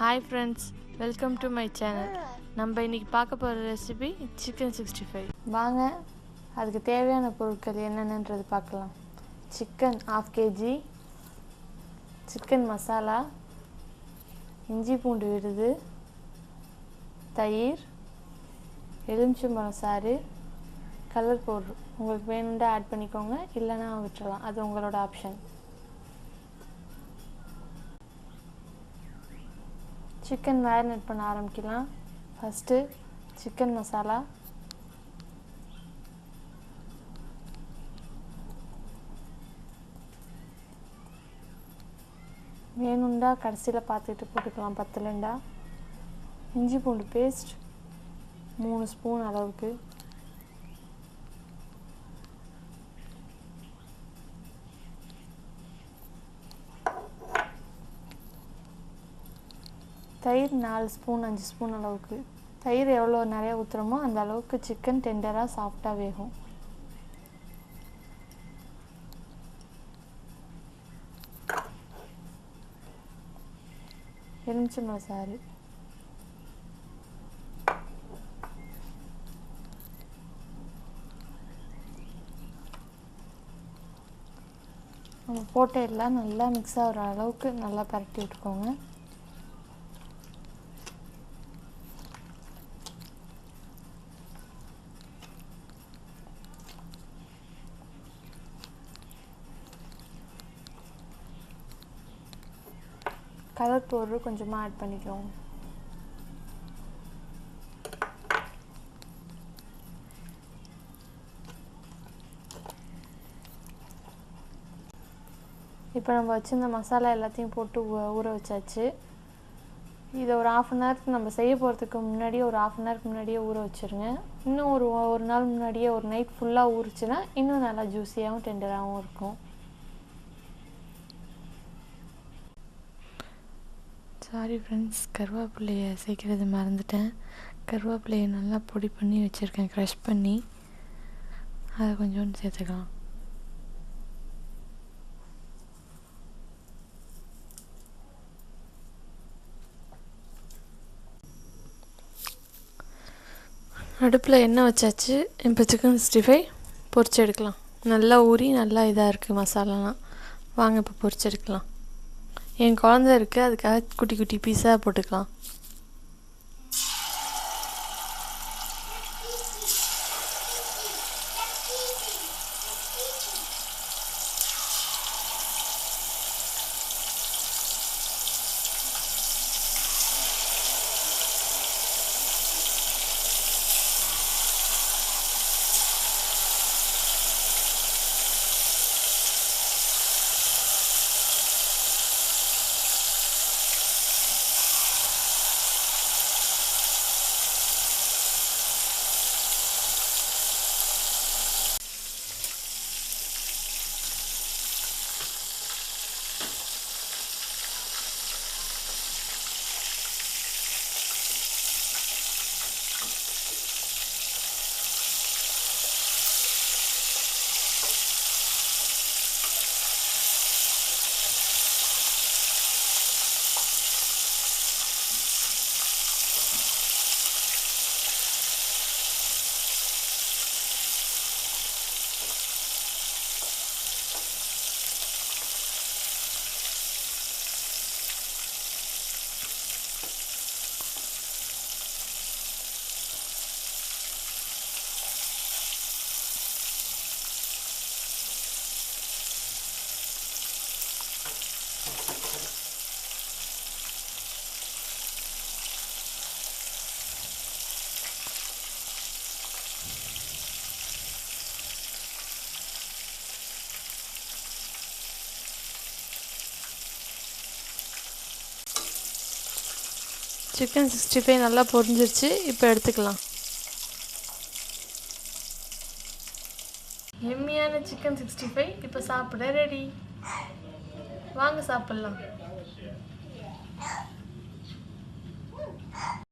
Hi friends, welcome to my channel. நம்ம இன்றைக்கி பார்க்க போகிற ரெசிபி சிக்கன் 65. வாங்க அதுக்கு தேவையான பொருட்கள் என்னென்னன்றது பார்க்கலாம். சிக்கன் 1/2 kg, சிக்கன் மசாலா, இஞ்சி பூண்டு விழுது, தயிர், எலுமிச்சம்பழம் சாறு, கலர் பவுட்ரு. உங்களுக்கு வேணும்னா ஆட் பண்ணிக்கோங்க, இல்லைன்னா விட்டுறலாம், அது உங்களோட ஆப்ஷன். சிக்கன் மேரினேட் பண்ண ஆரம்பிக்கலாம். ஃபஸ்ட்டு சிக்கன் மசாலா, வேணுண்டா கடைசியில் பார்த்துட்டு போட்டுக்கலாம், பத்தலண்டா. இஞ்சி பூண்டு பேஸ்ட் 3 ஸ்பூன் அளவுக்கு, தயிர் 4 ஸ்பூன் 5 ஸ்பூன் அளவுக்கு. தயிர் எவ்வளோ நிறையா ஊற்றுறோமோ அந்த அளவுக்கு சிக்கன் டெண்டராக சாஃப்டாக வேகும். எலுமிச்சம்பழம் சாறு, நம்ம போட்ட எல்லாம் நல்லா மிக்ஸ் ஆகிற அளவுக்கு நல்லா பரட்டி விட்டுக்கோங்க. கலர் பவுட்ரு கொஞ்சமாக ஆட் பண்ணிக்கோங்க. இப்போ நம்ம வச்சுருந்த மசாலா எல்லாத்தையும் போட்டு ஊற வச்சாச்சு. இதை ஒரு 1/2 அன் ஹவருக்கு நம்ம செய்ய போகிறதுக்கு முன்னாடியே ஒரு 1/2 அன் ஹவருக்கு முன்னாடியே ஊற வச்சுருங்க. இன்னும் ஒரு நாள் முன்னாடியே ஒரு நைட் ஃபுல்லாக ஊறிச்சுன்னா இன்னும் நல்லா ஜூஸியாகவும் டெண்டராகவும் இருக்கும். சாரி ஃப்ரெண்ட்ஸ், கருவேப்பிலையை சேர்க்கிறது மறந்துட்டேன். கருவேப்பிலையை நல்லா பொடி பண்ணி வச்சுருக்கேன், க்ரஷ் பண்ணி. அதை கொஞ்சோண்டு சேர்த்துக்கலாம். அடுப்பில் எண்ணெய் வச்சாச்சு. இப்போ சிக்கன் 65 பொரிச்சு எடுக்கலாம். நல்லா ஊறி நல்லா இதாக இருக்குது மசாலாலாம். வாங்க இப்போ பொரிச்சு எடுக்கலாம். என் குழந்தை இருக்குது, அதுக்காக குட்டி குட்டி பீஸாக போட்டுக்கலாம். சிக்கன் 65 நல்லா பொரிஞ்சிருச்சு. இப்போ எடுத்துக்கலாம். எம்மியான சிக்கன் 65 இப்போ சாப்பிட ரெடி. வாங்க சாப்பிட்லாம்.